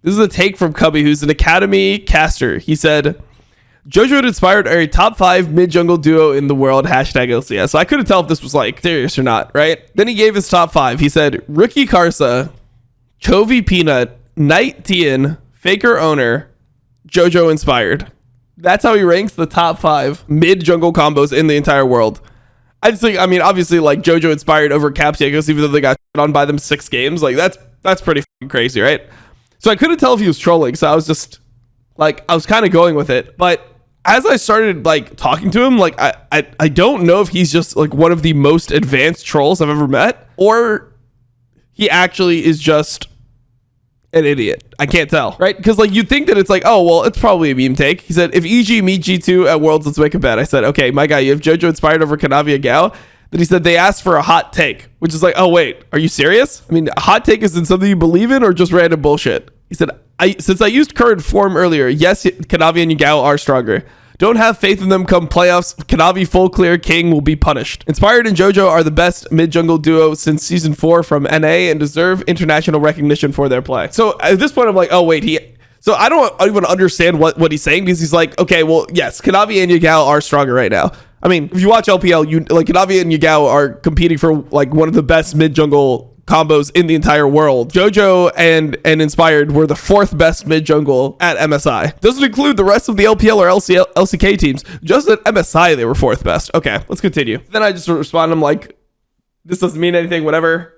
This is a take from Cubby, who's an Academy caster. He said, JoJo and Inspired are a top 5 mid-jungle duo in the world, hashtag LCS. So I couldn't tell if this was like serious or not, right? Then he gave his top 5. He said, Ricky Karsa, Chovy Peanut, Knight Tien, Faker Owner, JoJo Inspired. That's how he ranks the top 5 mid-jungle combos in the entire world. I just think, I mean, obviously, like, JoJo Inspired over Caps Jaegos, even though they got on by them 6 games, like, that's pretty crazy, right? So I couldn't tell if he was trolling, so I was just, like, I was kind of going with it. But as I started, like, talking to him, like, I don't know if he's just, like, one of the most advanced trolls I've ever met, or he actually is just an idiot. I can't tell, right? Because, like, you'd think that it's like, oh, well, it's probably a meme take. He said, if EG meet G2 at Worlds, let's make a bet. I said, okay, my guy, you have JoJo Inspired over Kanavi and Gao. Then he said they asked for a hot take, which is like, oh, wait, are you serious? I mean, a hot take is in something you believe in or just random bullshit? He said, since I used current form earlier, yes, Kanavi and Yagao are stronger. Don't have faith in them come playoffs. Kanavi full clear king will be punished. Inspired and JoJo are the best mid-jungle duo since season 4 from NA and deserve international recognition for their play. So at this point, I'm like, oh, wait, so I don't even understand what he's saying, because he's like, okay, well, yes, Kanavi and Yagao are stronger right now. I mean, if you watch LPL, you like Kanavi and Yagao are competing for like one of the best mid-jungle combos in the entire world. JoJo and Inspired were the 4th best mid-jungle at MSI. Doesn't include the rest of the LPL or LCK teams. Just at MSI, they were 4th best. Okay, let's continue. Then I just respond, I'm like, this doesn't mean anything, whatever.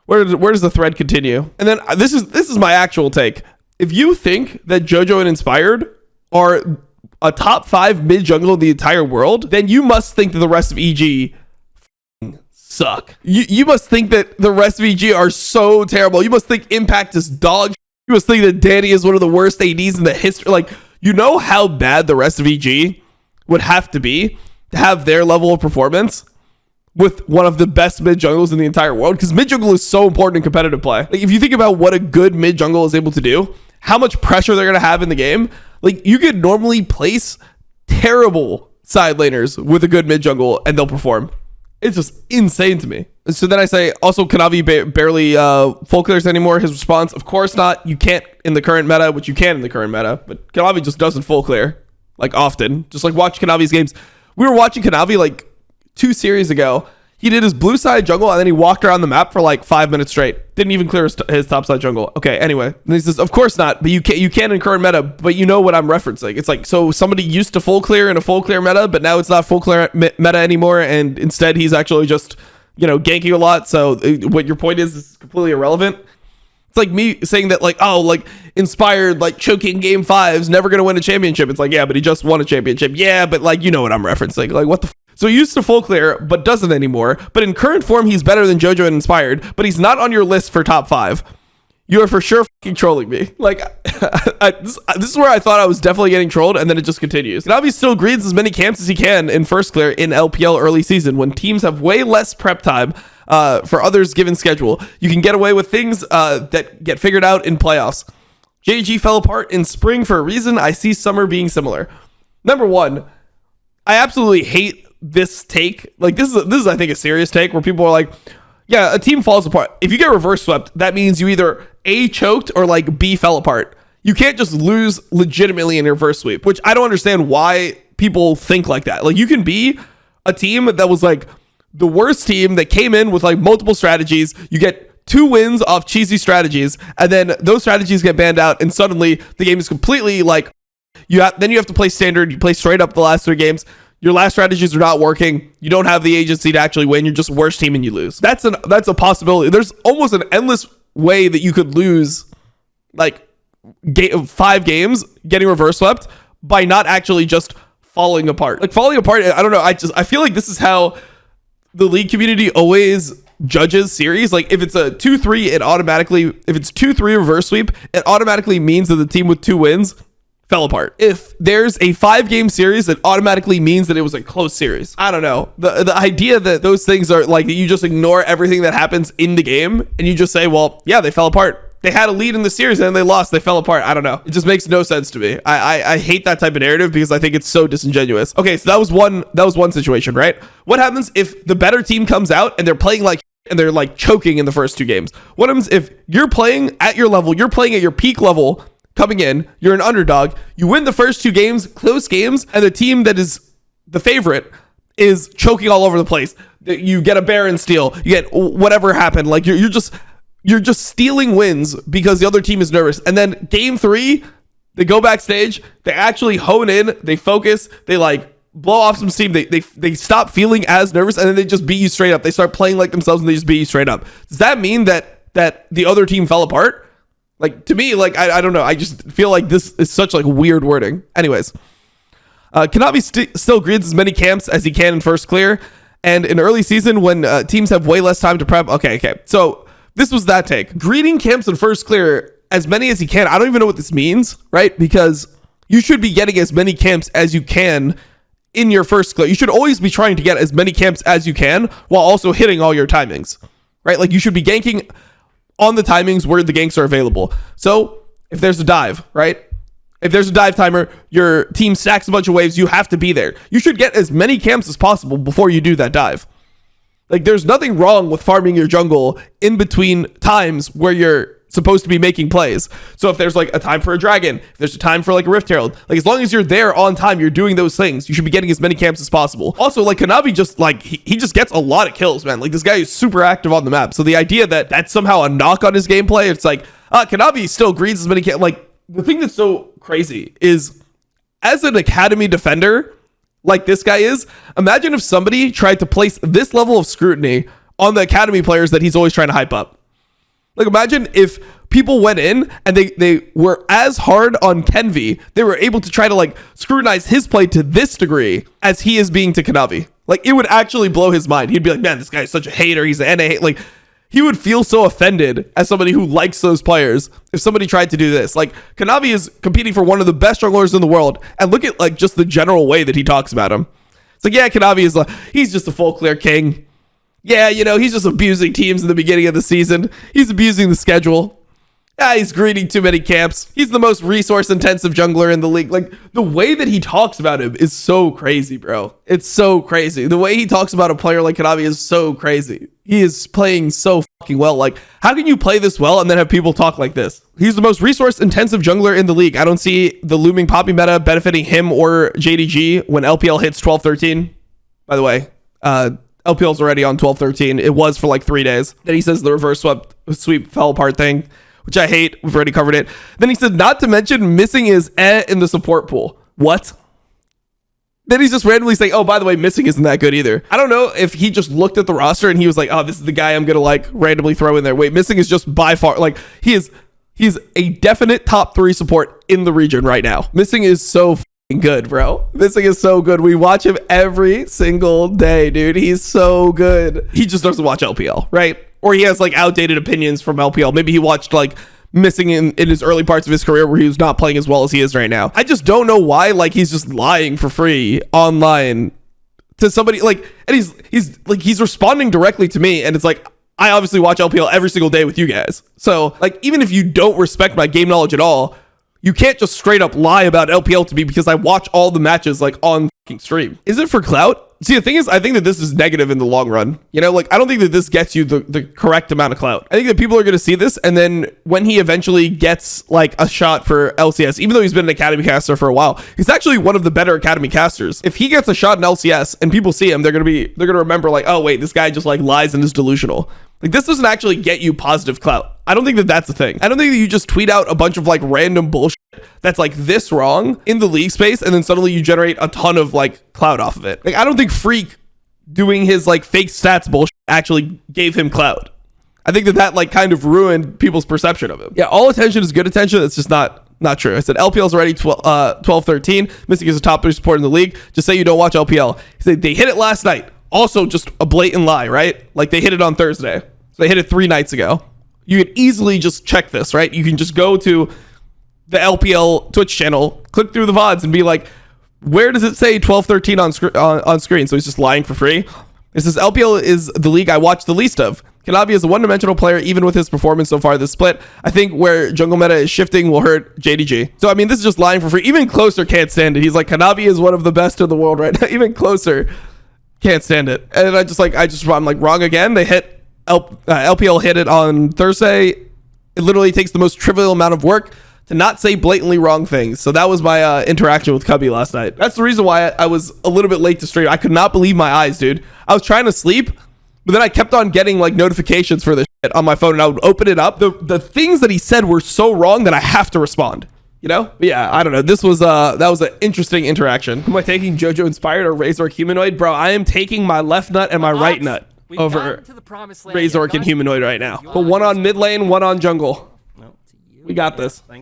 Where does the thread continue? And then this is my actual take. If you think that JoJo and Inspired are a top 5 mid-jungle in the entire world, then you must think that the rest of EG suck. You must think that the rest of EG are so terrible. You must think Impact is dog. You must think that Danny is one of the worst ADs in the history. Like, you know how bad the rest of EG would have to be to have their level of performance with one of the best mid jungles in the entire world, because mid jungle is so important in competitive play. Like, if you think about what a good mid jungle is able to do, how much pressure they're going to have in the game, like, you could normally place terrible side laners with a good mid jungle and they'll perform. It's just insane to me. So then I say, also, Kanavi barely full clears anymore. His response, of course not. You can't in the current meta, which you can in the current meta, but Kanavi just doesn't full clear, like, often. Just like watch Kanavi's games. We were watching Kanavi like 2 series ago. He did his blue side jungle and then he walked around the map for like 5 minutes straight. Didn't even clear his top side jungle. Okay, anyway. And he says, of course not, but you can in current meta, but you know what I'm referencing. It's like, so somebody used to full clear in a full clear meta, but now it's not full clear meta anymore, and instead he's actually just, you know, ganking a lot. So what your point is completely irrelevant. It's like me saying that, like, oh, like, Inspired, like, choking game 5 is never going to win a championship. It's like, yeah, but he just won a championship. Yeah, but, like, you know what I'm referencing. Like, what the So he used to full clear, but doesn't anymore. But in current form, he's better than JoJo and Inspired, but he's not on your list for top 5. You are for sure fucking trolling me. Like, this is where I thought I was definitely getting trolled, and then it just continues. Navi still greens as many camps as he can in first clear in LPL early season, when teams have way less prep time for others' given schedule. You can get away with things that get figured out in playoffs. JG fell apart in spring for a reason. I see summer being similar. Number 1, I absolutely hate this take. Like, this is I think a serious take where people are like, yeah, a team falls apart. If you get reverse swept, that means you either A, choked, or like B, fell apart. You can't just lose legitimately in a reverse sweep, which I don't understand why people think like that. Like, you can be a team that was like the worst team that came in with like multiple strategies. You get 2 wins off cheesy strategies, and then those strategies get banned out, and suddenly the game is completely like, then you have to play standard. You play straight up the last 3 games. Your last strategies are not working. You don't have the agency to actually win. You're just worst team and you lose. That's a possibility. There's almost an endless way that you could lose like 5 games getting reverse swept by not actually just falling apart. Like, falling apart, I don't know. I feel like this is how the league community always judges series. Like, if it's a 2-3, if it's 2-3 reverse sweep, it automatically means that the team with 2 wins fell apart. If there's a 5-game series, it automatically means that it was a close series. I don't know. The idea that those things are like, that you just ignore everything that happens in the game and you just say, well, yeah, they fell apart. They had a lead in the series and then they lost. They fell apart. I don't know. It just makes no sense to me. I hate that type of narrative because I think it's so disingenuous. Okay, so that was one situation, right? What happens if the better team comes out and they're playing like and they're like choking in the first 2 games. What happens if you're playing at your level, you're playing at your peak level coming in, you're an underdog, you win the first 2 games, close games, and the team that is the favorite is choking all over the place. You get a Baron steal, you get whatever happened. Like you're just stealing wins because the other team is nervous. And then game 3, they go backstage, they actually hone in, they focus, they like blow off some steam, they stop feeling as nervous, and then they just beat you straight up. They start playing like themselves and they just beat you straight up. Does that mean that the other team fell apart? Like, to me, like, I don't know. I just feel like this is such like weird wording. Anyways, Kanavi still greens as many camps as he can in first clear, and in early season when teams have way less time to prep. Okay. So this was that take. Greeting camps in first clear as many as he can. I don't even know what this means, right? Because you should be getting as many camps as you can in your first clear. You should always be trying to get as many camps as you can while also hitting all your timings, right? Like you should be ganking on the timings where the ganks are available. So if there's a dive, right? If there's a dive timer, your team stacks a bunch of waves, you have to be there. You should get as many camps as possible before you do that dive. Like there's nothing wrong with farming your jungle in between times where you're supposed to be making plays. So if there's like a time for a dragon, if there's a time for like a Rift Herald, like as long as you're there on time, you're doing those things, you should be getting as many camps as possible. Also, like Kanavi just like he just gets a lot of kills, man. Like this guy is super active on the map. So the idea that that's somehow a knock on his gameplay, it's like Kanavi still greens as many camps. Like the thing that's so crazy is as an academy defender like this guy is, imagine if somebody tried to place this level of scrutiny on the academy players that he's always trying to hype up. Like imagine if people went in and they were as hard on Kenvi, they were able to try to like scrutinize his play to this degree as he is being to Kanavi. Like it would actually blow his mind. He'd be like, man, this guy is such a hater. He's an NA. Like he would feel so offended as somebody who likes those players if somebody tried to do this. Like Kanavi is competing for one of the best junglers in the world. And look at like just the general way that he talks about him. It's like, yeah, Kanavi is like, he's just a full clear king. Yeah, you know, he's just abusing teams in the beginning of the season. He's abusing the schedule. He's greeting too many camps. He's the most resource intensive jungler in the league. Like the way that he talks about him is so crazy, bro. It's so crazy. The way he talks about a player like Kanavi is so crazy. He is playing so fucking well. Like how can you play this well and then have people talk like this? He's the most resource intensive jungler in the league. I don't see the looming Poppy meta benefiting him or JDG when LPL hits 12-13. By the way, LPL's already on 12-13. It was for like 3 days. Then he says the reverse sweep fell apart thing, which I hate. We've already covered it. Then he said, not to mention missing is in the support pool. What? Then he's just randomly saying, oh, by the way, missing isn't that good either. I don't know if he just looked at the roster and he was like, oh, this is the guy I'm going to like randomly throw in there. Wait, missing is just by far like he's a definite top 3 support in the region right now. Missing is so good, bro. Missing is so good. We watch him every single day, dude. He's so good. He just doesn't watch LPL, right? Or he has like outdated opinions from LPL. Maybe he watched like missing in his early parts of his career where he was not playing as well as he is right now. I just don't know why like he's just lying for free online to somebody like, and he's responding directly to me, and it's like, I obviously watch LPL every single day with you guys. So like even if you don't respect my game knowledge at all, you can't just straight up lie about LPL to me because I watch all the matches like on fucking stream. Is it for clout? See, the thing is, I think that this is negative in the long run. You know, like I don't think that this gets you the correct amount of clout. I think that people are going to see this, and then when he eventually gets like a shot for LCS, even though he's been an academy caster for a while, he's actually one of the better academy casters. If he gets a shot in LCS and people see him, they're going to remember like, oh wait, this guy just like lies and is delusional. Like this doesn't actually get you positive clout. I don't think that that's a thing. I don't think that you just tweet out a bunch of like random bullshit that's like this wrong in the league space and then suddenly you generate a ton of like clout off of it. Like I don't think Freak doing his like fake stats bullshit actually gave him clout. I think that like kind of ruined people's perception of him. Yeah, all attention is good attention. It's just not true. I said LPL's already 12-13. Missing is a top 3 support in the league. Just say you don't watch LPL. He said they hit it last night. Also just a blatant lie, right? Like they hit it on Thursday. So they hit it 3 nights ago. You can easily just check this, right? You can just go to the LPL Twitch channel, click through the VODs and be like, where does it say 12-13 on screen? So he's just lying for free. It says LPL is the league I watch the least of. Kanavi is a one-dimensional player, even with his performance so far this split. I think where jungle meta is shifting will hurt JDG. So, I mean, this is just lying for free. Even Closer can't stand it. He's like, Kanavi is one of the best in the world right now. Even Closer can't stand it. And I'm like wrong again. They hit LPL hit it on Thursday. It literally takes the most trivial amount of work to not say blatantly wrong things. So that was my interaction with Cubby last night. That's the reason why I was a little bit late to stream. I could not believe my eyes, dude. I was trying to sleep, but then I kept on getting like notifications for this shit on my phone, and I would open it up. The things that he said were so wrong that I have to respond. You know? But yeah, I don't know. This was that was an interesting interaction. Am I taking JoJo inspired or Razor humanoid? Bro, I am taking my left nut and my right nut over Razor and humanoid right now. But one on mid lane, one on jungle. We got this.